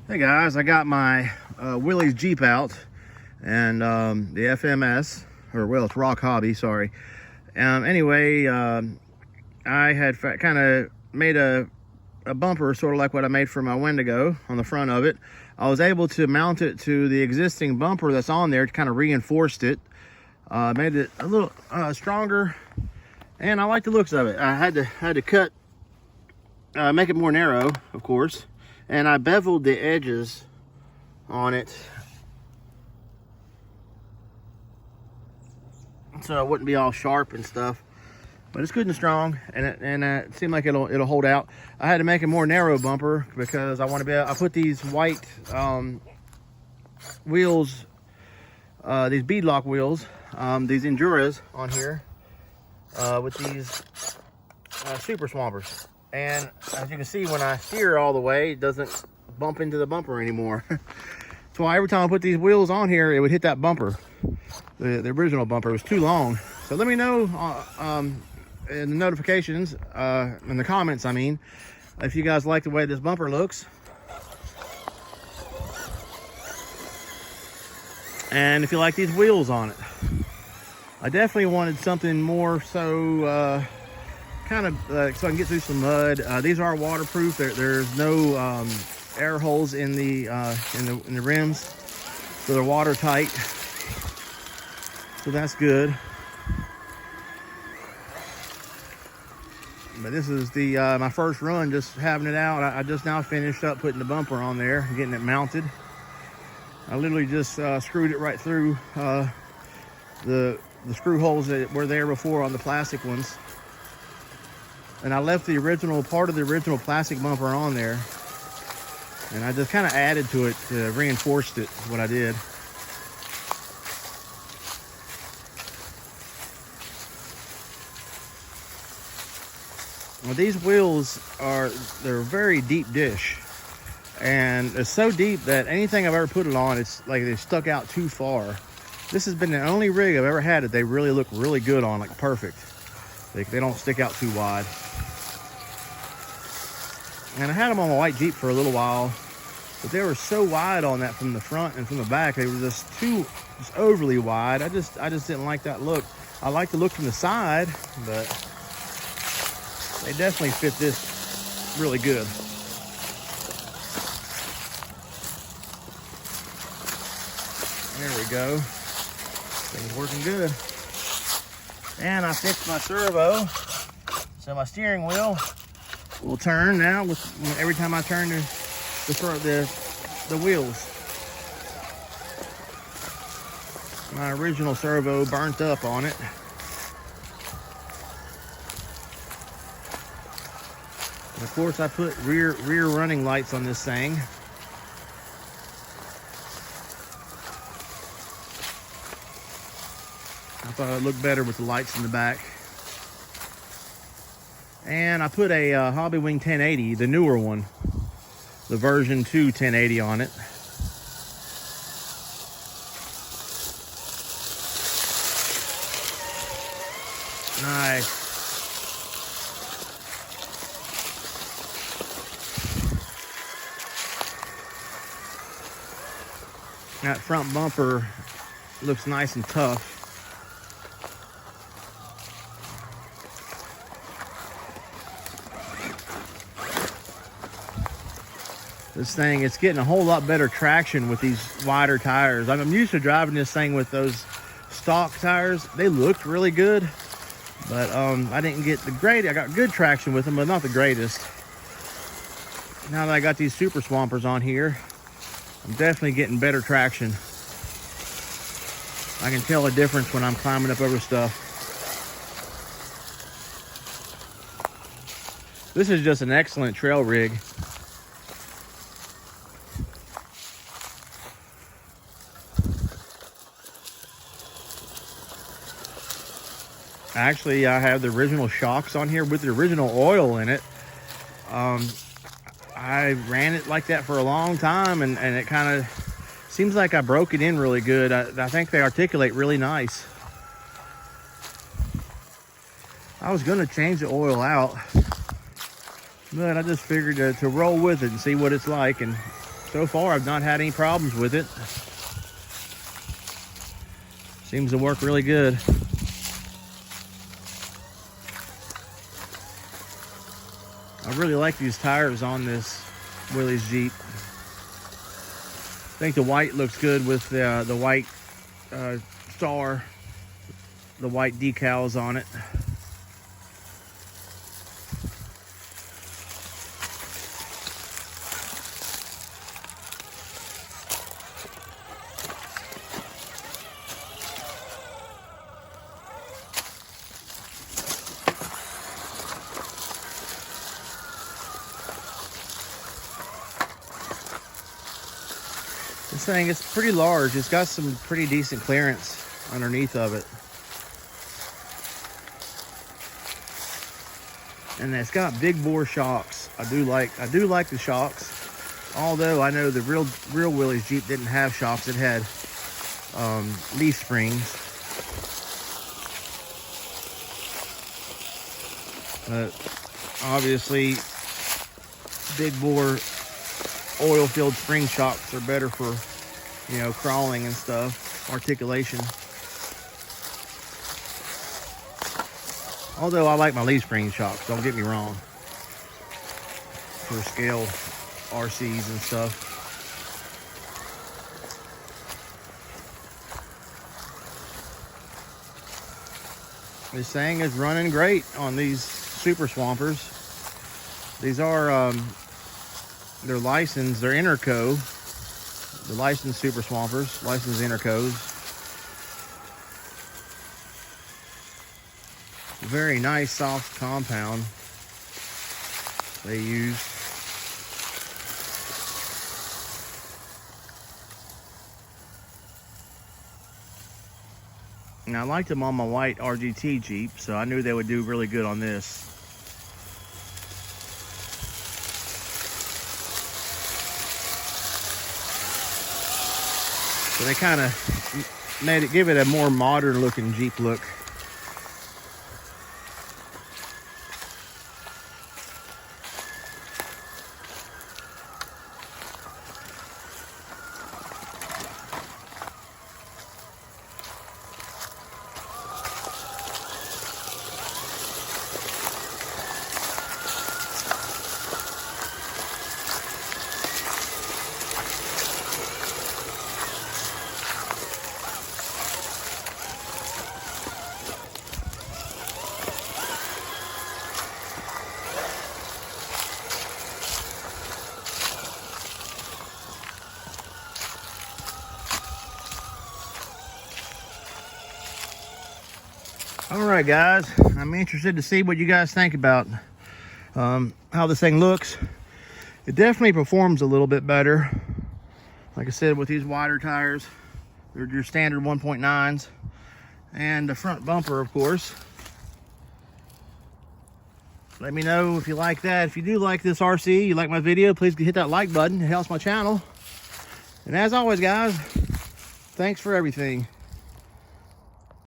Hey guys, I got my Willys Jeep out and the FMS, or well, it's RocHobby, sorry. Anyway, I had kind of made a bumper, sort of like what I made for my Wendigo on the front of it. I was able to mount it to the existing bumper that's on there to kind of reinforced it, made it a little stronger, and I like the looks of it. I had to cut, make it more narrow, of course. And I beveled the edges on it so it wouldn't be all sharp and stuff. But it's good and strong, and it seemed like it'll hold out. I had to make a more narrow bumper because I want to be. I put these white wheels, these beadlock wheels, these Enduras on here with these super swampers. And as you can see, when I steer all the way, it doesn't bump into the bumper anymore. That's why every time I put these wheels on here, it would hit that bumper. The original bumper was too long. So let me know in the notifications, in the comments, I mean, if you guys like the way this bumper looks. And if you like these wheels on it. I definitely wanted something more so kind of so I can get through some mud. These are waterproof. There's no air holes in the rims, so they're watertight. So that's good. But this is the my first run, just having it out. I just now finished up putting the bumper on there and getting it mounted. I literally just screwed it right through the screw holes that were there before on the plastic ones. And I left the original part of the original plastic bumper on there, and I just kind of added to it to reinforce it, is what I did. Well, these wheels they're very deep dish, and it's so deep that anything I've ever put it on, it's like they stuck out too far. This has been the only rig I've ever had that they really look really good on, like perfect. They don't stick out too wide. And I had them on my white Jeep for a little while, but they were so wide on that from the front and from the back. They were just overly wide. I just didn't like that look. I like the look from the side, but they definitely fit this really good. There we go. Things working good. And I fixed my servo, so my steering wheel will turn now every time I turn the wheels. My original servo burnt up on it. And of course, I put rear running lights on this thing. I thought it looked better with the lights in the back. And I put a Hobby Wing 1080, the newer one, the version 2 1080 on it. Nice. That front bumper looks nice and tough. This thing, it's getting a whole lot better traction with these wider tires. I'm used to driving this thing with those stock tires. They looked really good, but I didn't get the greatest. I got good traction with them, but not the greatest. Now that I got these super swampers on here, I'm definitely getting better traction. I can tell a difference when I'm climbing up over stuff. This is just an excellent trail rig. Actually, I have the original shocks on here with the original oil in it. I ran it like that for a long time, and it kind of seems like I broke it in really good. I think they articulate really nice. I was going to change the oil out, but I just figured to roll with it and see what it's like. And so far I've not had any problems with it. Seems to work really good. I really like these tires on this Willys Jeep. I think the white looks good with the white star, the white decals on it. This thing is pretty large. It's got some pretty decent clearance underneath of it. And it's got big bore shocks. I do like the shocks. Although I know the real Willys Jeep didn't have shocks. It had leaf springs. But obviously big bore oil-filled spring shocks are better for, you know, crawling and stuff, articulation. Although I like my leaf spring shocks, don't get me wrong, for scale RCs and stuff. This thing is running great on these Super Swampers. These are they're licensed, they're Interco. The licensed Super Swampers, licensed Intercos. Very nice soft compound they use. And I liked them on my white RGT Jeep, so I knew they would do really good on this. So they kind of give it a more modern looking Jeep look. All right, guys, I'm interested to see what you guys think about how this thing looks. It definitely performs a little bit better. Like I said, with these wider tires, they're your standard 1.9s, and the front bumper, of course. Let me know if you like that. If you do like this RC, you like my video, please hit that like button. It helps my channel. And as always, guys, thanks for everything.